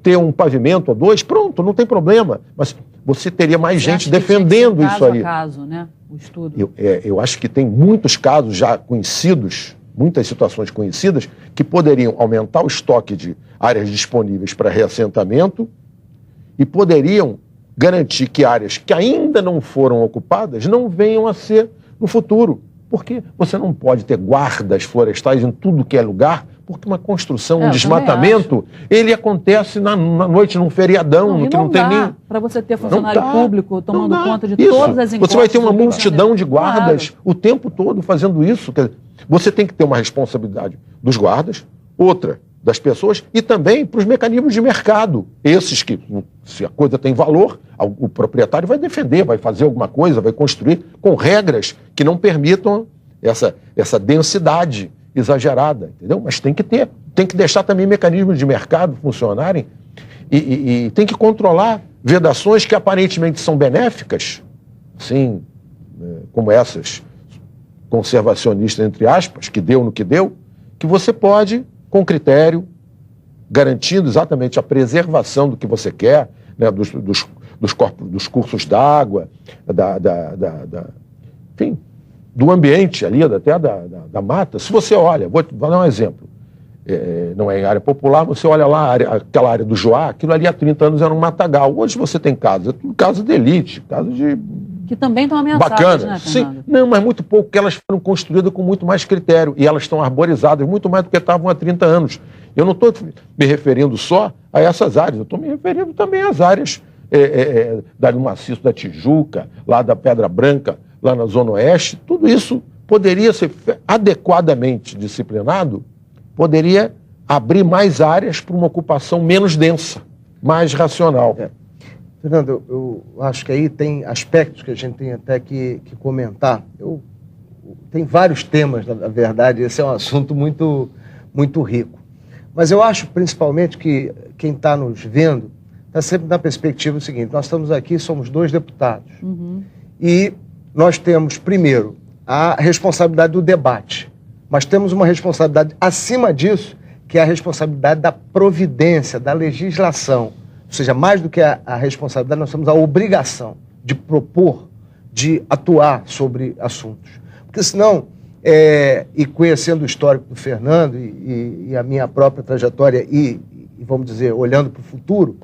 ter um pavimento ou dois, pronto, não tem problema. Mas você teria mais gente defendendo isso aí. Caso, né? O estudo. Eu acho que tem muitos casos já conhecidos, muitas situações conhecidas, que poderiam aumentar o estoque de áreas disponíveis para reassentamento e poderiam garantir que áreas que ainda não foram ocupadas não venham a ser no futuro. Porque você não pode ter guardas florestais em tudo que é lugar, porque uma construção, um desmatamento, ele acontece na noite, num feriadão, que não tem nem... Para você ter funcionário público tomando conta de todas as encostas. Você vai ter uma multidão de guardas o tempo todo fazendo isso. Você tem que ter uma responsabilidade dos guardas, outra das pessoas e também para os mecanismos de mercado. Esses que, se a coisa tem valor, o proprietário vai defender, vai fazer alguma coisa, vai construir com regras que não permitam essa densidade exagerada, entendeu? Mas tem que deixar também mecanismos de mercado funcionarem e tem que controlar vedações que aparentemente são benéficas, assim, como essas conservacionistas, entre aspas, que deu no que deu, que você pode, com critério, garantindo exatamente a preservação do que você quer, né, dos cursos d'água, enfim, do ambiente ali, até da mata. Se você olha, vou dar um exemplo, não é em área popular, você olha lá, aquela área do Joá, aquilo ali há 30 anos era um matagal. Hoje você tem casas, tudo casa de elite, casa de... Que também estão ameaçadas, bacana, né, sim. Não, mas muito pouco, porque elas foram construídas com muito mais critério e elas estão arborizadas muito mais do que estavam há 30 anos. Eu não estou me referindo só a essas áreas, eu estou me referindo também às áreas do maciço da Tijuca, lá da Pedra Branca, lá na Zona Oeste. Tudo isso poderia ser adequadamente disciplinado, poderia abrir mais áreas para uma ocupação menos densa, mais racional. Fernando, eu acho que aí tem aspectos que a gente tem até que comentar. Tem vários temas, na verdade, esse é um assunto muito, muito rico. Mas eu acho, principalmente, que quem está nos vendo está sempre na perspectiva seguinte: nós estamos aqui, somos 2 deputados. E nós temos, primeiro, a responsabilidade do debate, mas temos uma responsabilidade acima disso, que é a responsabilidade da providência, da legislação. Ou seja, mais do que a responsabilidade, nós temos a obrigação de propor, de atuar sobre assuntos. Porque senão, e conhecendo o histórico do Fernando e a minha própria trajetória e vamos dizer, olhando para o futuro,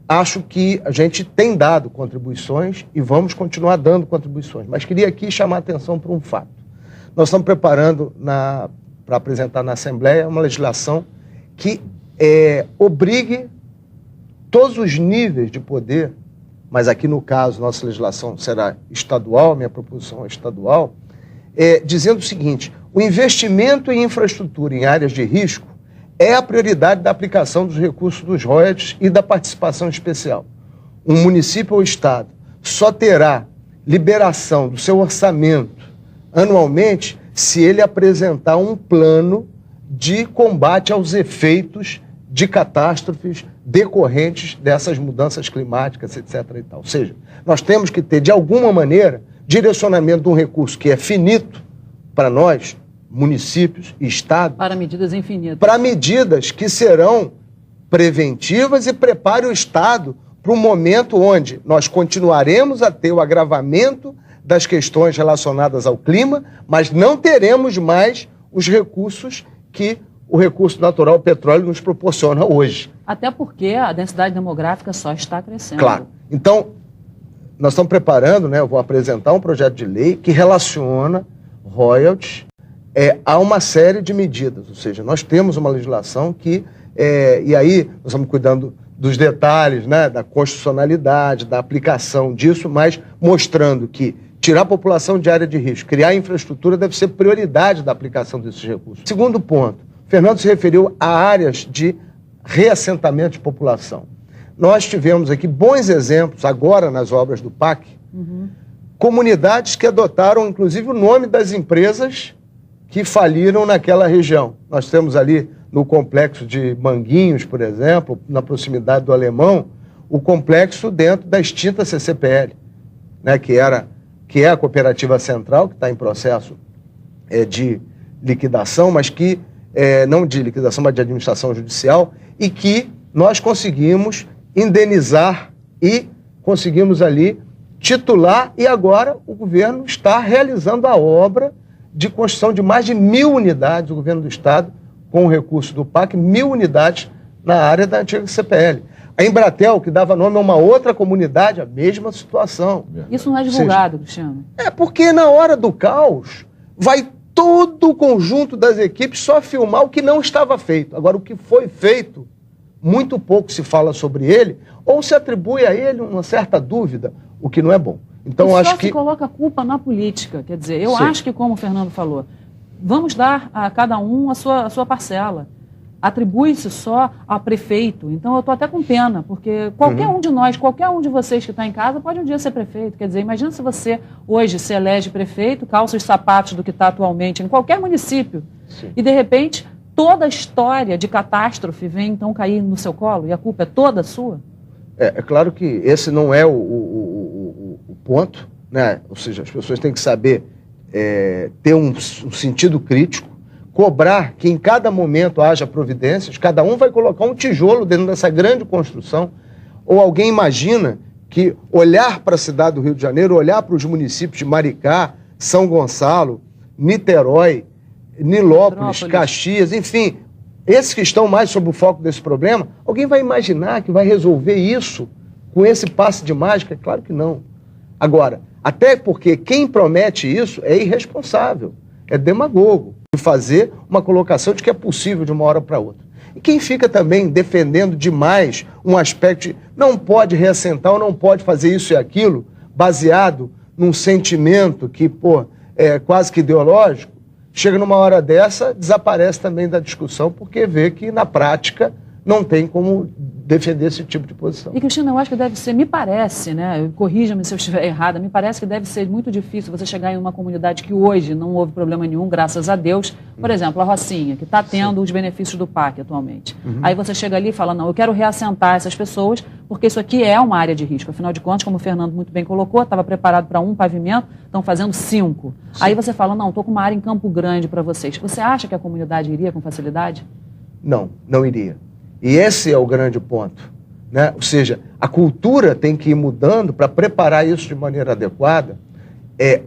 acho que a gente tem dado contribuições e vamos continuar dando contribuições. Mas queria aqui chamar a atenção para um fato. Nós estamos preparando para apresentar na Assembleia uma legislação que obrigue todos os níveis de poder, mas aqui no caso nossa legislação será estadual, minha proposição é estadual, dizendo o seguinte: o investimento em infraestrutura em áreas de risco é a prioridade da aplicação dos recursos dos royalties e da participação especial. Um município ou estado só terá liberação do seu orçamento anualmente se ele apresentar um plano de combate aos efeitos de catástrofes decorrentes dessas mudanças climáticas, etc. e tal. Ou seja, nós temos que ter, de alguma maneira, direcionamento de um recurso que é finito para nós, municípios e Estado. Para medidas infinitas. Para medidas que serão preventivas e preparem o Estado para um momento onde nós continuaremos a ter o agravamento das questões relacionadas ao clima, mas não teremos mais os recursos que o recurso natural, o petróleo, nos proporciona hoje. Até porque a densidade demográfica só está crescendo. Claro. Então, nós estamos preparando, eu vou apresentar um projeto de lei que relaciona royalties a uma série de medidas. Ou seja, nós temos uma legislação que, e aí nós estamos cuidando dos detalhes, da constitucionalidade, da aplicação disso, mas mostrando que tirar a população de área de risco, criar infraestrutura deve ser prioridade da aplicação desses recursos. Segundo ponto, Fernando se referiu a áreas de reassentamento de população. Nós tivemos aqui bons exemplos, agora nas obras do PAC, comunidades que adotaram, inclusive, o nome das empresas que faliram naquela região. Nós temos ali no complexo de Manguinhos, por exemplo, na proximidade do Alemão, o complexo dentro da extinta CCPL, que é a cooperativa central, que está em processo de liquidação, mas que não de liquidação, mas de administração judicial, e que nós conseguimos indenizar e conseguimos ali titular, e agora o governo está realizando a obra de construção de mais de 1.000 unidades, o governo do Estado, com o recurso do PAC, 1.000 unidades na área da antiga CPL. A Embratel, que dava nome a uma outra comunidade, a mesma situação. Isso não é divulgado, Cristiano? É porque na hora do caos vai todo o conjunto das equipes só filmar o que não estava feito. Agora, o que foi feito, muito pouco se fala sobre ele, ou se atribui a ele uma certa dúvida, o que não é bom. Então, e acho só que se coloca a culpa na política. Quer dizer, eu Sim. acho que, como o Fernando falou, vamos dar a cada um a sua parcela. Atribui-se só ao prefeito. Então, eu estou até com pena, porque qualquer um de nós, qualquer um de vocês que está em casa, pode um dia ser prefeito. Quer dizer, imagina se você hoje se elege prefeito, calça os sapatos do que está atualmente em qualquer município, Sim. e, de repente, toda a história de catástrofe vem, então, cair no seu colo, e a culpa é toda sua? É claro que esse não é o ponto, né? Ou seja, as pessoas têm que saber ter um sentido crítico, cobrar que em cada momento haja providências, cada um vai colocar um tijolo dentro dessa grande construção, ou alguém imagina que olhar para a cidade do Rio de Janeiro, olhar para os municípios de Maricá, São Gonçalo, Niterói, Nilópolis, Caxias, enfim, esses que estão mais sob o foco desse problema, alguém vai imaginar que vai resolver isso com esse passe de mágica? Claro que não. Agora, até porque quem promete isso é irresponsável, é demagogo, de fazer uma colocação de que é possível de uma hora para outra. E quem fica também defendendo demais um aspecto de não pode reassentar ou não pode fazer isso e aquilo, baseado num sentimento que, é quase que ideológico, chega numa hora dessa, desaparece também da discussão, porque vê que, na prática, não tem como defender esse tipo de posição. E, Cristina, eu acho que deve ser, me parece, né, corrija-me se eu estiver errada, me parece que deve ser muito difícil você chegar em uma comunidade que hoje não houve problema nenhum, graças a Deus, por exemplo, a Rocinha, que está tendo os benefícios do PAC atualmente. Aí você chega ali e fala, não, eu quero reassentar essas pessoas, porque isso aqui é uma área de risco. Afinal de contas, como o Fernando muito bem colocou, estava preparado para um pavimento, estão fazendo 5. Sim. Aí você fala, não, estou com uma área em Campo Grande para vocês. Você acha que a comunidade iria com facilidade? Não, não iria. E esse é o grande ponto, né? Ou seja, a cultura tem que ir mudando para preparar isso de maneira adequada.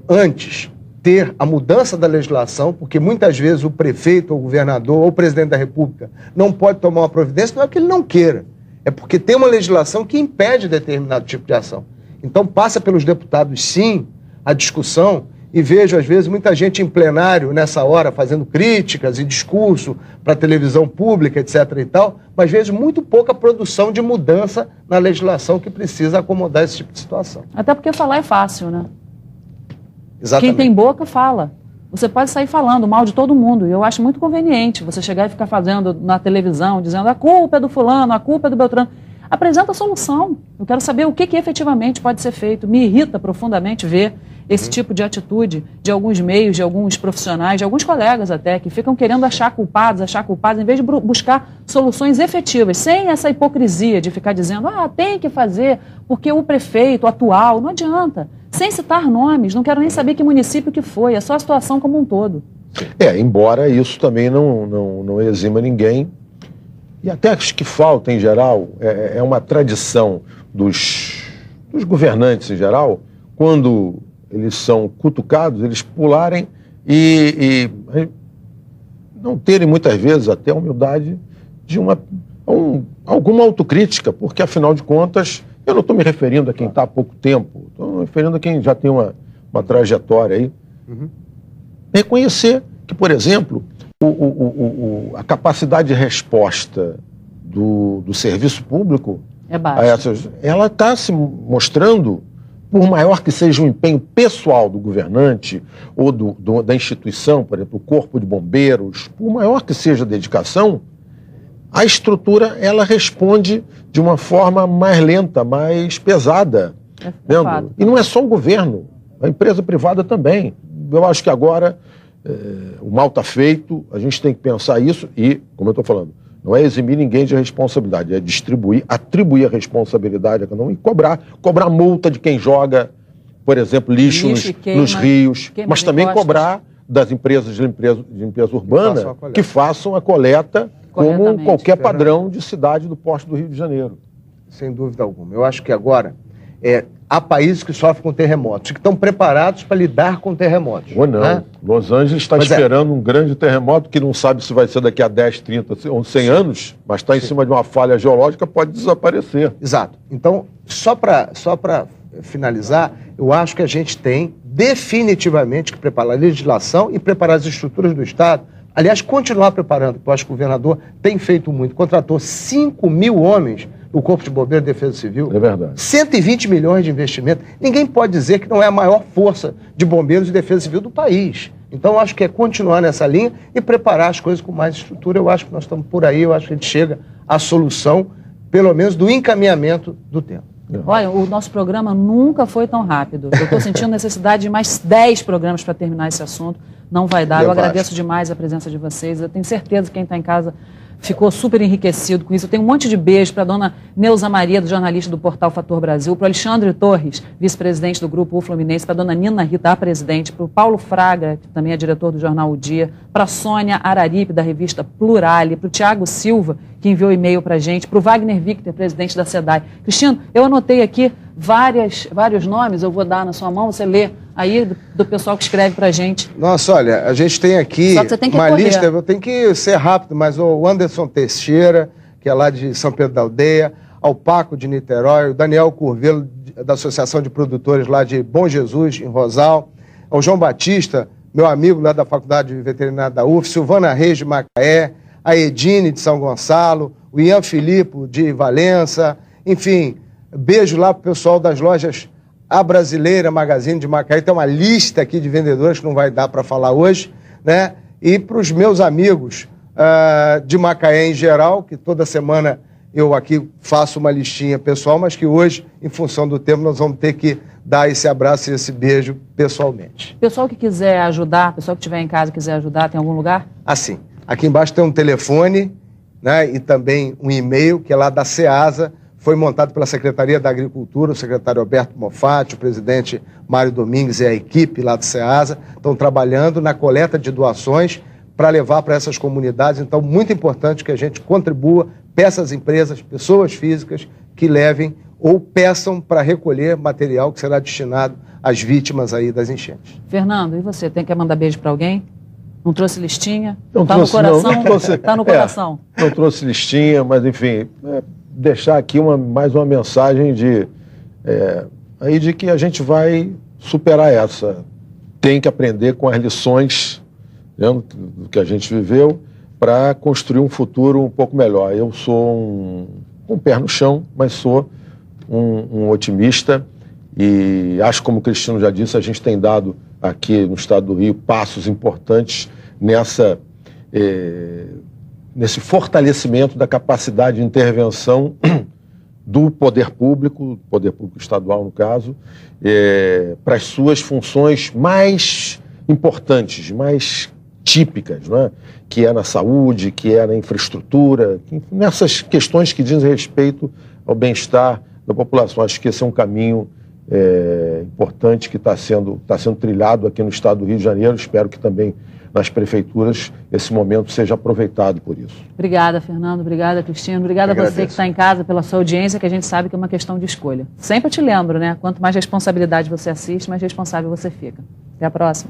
Antes, ter a mudança da legislação, porque muitas vezes o prefeito, ou o governador, ou o presidente da República não pode tomar uma providência, não é que ele não queira, é porque tem uma legislação que impede determinado tipo de ação. Então passa pelos deputados, sim, a discussão. E vejo, às vezes, muita gente em plenário, nessa hora, fazendo críticas e discurso para a televisão pública, etc. e tal, mas vejo muito pouca produção de mudança na legislação que precisa acomodar esse tipo de situação. Até porque falar é fácil, né? Exatamente. Quem tem boca, fala. Você pode sair falando mal de todo mundo, e eu acho muito conveniente você chegar e ficar fazendo na televisão, dizendo a culpa é do fulano, a culpa é do Beltrano. Apresenta a solução. Eu quero saber o que efetivamente pode ser feito. Me irrita profundamente ver esse tipo de atitude de alguns meios, de alguns profissionais, de alguns colegas até, que ficam querendo achar culpados, em vez de buscar soluções efetivas, sem essa hipocrisia de ficar dizendo, tem que fazer, porque o prefeito atual, não adianta. Sem citar nomes, não quero nem saber que município que foi, é só a situação como um todo. Embora isso também não exima ninguém, e até acho que falta, em geral, é uma tradição dos governantes, em geral, quando eles são cutucados, eles pularem e não terem, muitas vezes, até a humildade de alguma autocrítica, porque, afinal de contas, eu não estou me referindo a quem está há pouco tempo, estou me referindo a quem já tem uma trajetória aí. Reconhecer que, por exemplo, a capacidade de resposta do serviço público, é baixa. Ela está se mostrando, por maior que seja o empenho pessoal do governante ou da instituição, por exemplo, o Corpo de Bombeiros, por maior que seja a dedicação, a estrutura ela responde de uma forma mais lenta, mais pesada. E não é só o governo, a empresa privada também. Eu acho que agora o mal está feito, a gente tem que pensar isso e, como eu estou falando, não é eximir ninguém de responsabilidade, é atribuir a responsabilidade a cada um e cobrar multa de quem joga, por exemplo, lixo nos rios, mas também cobrar das empresas de limpeza urbana que façam a coleta como Corretamente. qualquer padrão de cidade do porte do Rio de Janeiro. Sem dúvida alguma. Eu acho que agora há países que sofrem com terremotos, que estão preparados para lidar com terremotos. Ou não. Né? Los Angeles está esperando um grande terremoto que não sabe se vai ser daqui a 10, 30 ou 100 anos, mas está em cima de uma falha geológica, pode desaparecer. Exato. Então, só para finalizar, eu acho que a gente tem definitivamente que preparar a legislação e preparar as estruturas do Estado. Aliás, continuar preparando, porque eu acho que o governador tem feito muito. Contratou 5 mil homens no Corpo de Bombeiros e Defesa Civil. É verdade. 120 milhões de investimento. Ninguém pode dizer que não é a maior força de bombeiros e defesa civil do país. Então, eu acho que é continuar nessa linha e preparar as coisas com mais estrutura. Eu acho que nós estamos por aí, eu acho que a gente chega à solução, pelo menos do encaminhamento do tema. Olha, o nosso programa nunca foi tão rápido. Eu estou sentindo necessidade de mais 10 programas para terminar esse assunto. Não vai dar. Eu agradeço demais a presença de vocês. Eu tenho certeza que quem está em casa ficou super enriquecido com isso. Eu tenho um monte de beijo para a dona Neuza Maria, do jornalista do portal Fator Brasil, para o Alexandre Torres, vice-presidente do Grupo Fluminense, para a dona Nina Rita, a presidente, para o Paulo Fraga, que também é diretor do jornal O Dia, para a Sônia Araripe, da revista Plurale, para o Tiago Silva, que enviou e-mail para a gente, para o Wagner Victor, presidente da SEDAI. Cristino, eu anotei aqui vários nomes, eu vou dar na sua mão, você lê aí do pessoal que escreve para a gente. Nossa, olha, a gente tem aqui uma lista, eu tenho que ser rápido, mas o Anderson Teixeira, que é lá de São Pedro da Aldeia, ao Paco de Niterói, o Daniel Curvelo, da Associação de Produtores lá de Bom Jesus, em Rosal, ao João Batista, meu amigo lá da Faculdade Veterinária da UF, Silvana Reis de Macaé, a Edine de São Gonçalo, o Ian Filipe de Valença, enfim, beijo lá pro pessoal das lojas A Brasileira Magazine de Macaé, tem uma lista aqui de vendedores que não vai dar para falar hoje, né? E para os meus amigos de Macaé em geral, que toda semana eu aqui faço uma listinha pessoal, mas que hoje, em função do tempo, nós vamos ter que dar esse abraço e esse beijo pessoalmente. Pessoal que quiser ajudar, pessoal que estiver em casa e quiser ajudar, tem algum lugar? Assim, aqui embaixo tem um telefone, né? E também um e-mail, que é lá da SEASA, foi montado pela Secretaria da Agricultura, o secretário Alberto Moffatti, o presidente Mário Domingues e a equipe lá do SEASA estão trabalhando na coleta de doações para levar para essas comunidades. Então, muito importante que a gente contribua, peça às empresas, pessoas físicas que levem ou peçam para recolher material que será destinado às vítimas aí das enchentes. Fernando, e você? Quer mandar beijo para alguém? Não trouxe listinha? Não tá trouxe, no coração? não trouxe, tá no coração. Não trouxe listinha, mas enfim... deixar aqui mais uma mensagem de que a gente vai superar essa. Tem que aprender com as lições, né, do que a gente viveu para construir um futuro um pouco melhor. Eu sou um pé no chão, mas sou um otimista e acho, como o Cristino já disse, a gente tem dado aqui no estado do Rio passos importantes nesse fortalecimento da capacidade de intervenção do poder público estadual, no caso, para as suas funções mais importantes, mais típicas, não é? Que é na saúde, que é na infraestrutura, nessas questões que dizem respeito ao bem-estar da população. Acho que esse é um caminho importante que está sendo trilhado aqui no estado do Rio de Janeiro. Espero que também nas prefeituras esse momento seja aproveitado por isso. Obrigada, Fernando. Obrigada, Cristino. Obrigada a você que está em casa pela sua audiência, que a gente sabe que é uma questão de escolha. Sempre te lembro, né? Quanto mais responsabilidade você assiste, mais responsável você fica. Até a próxima.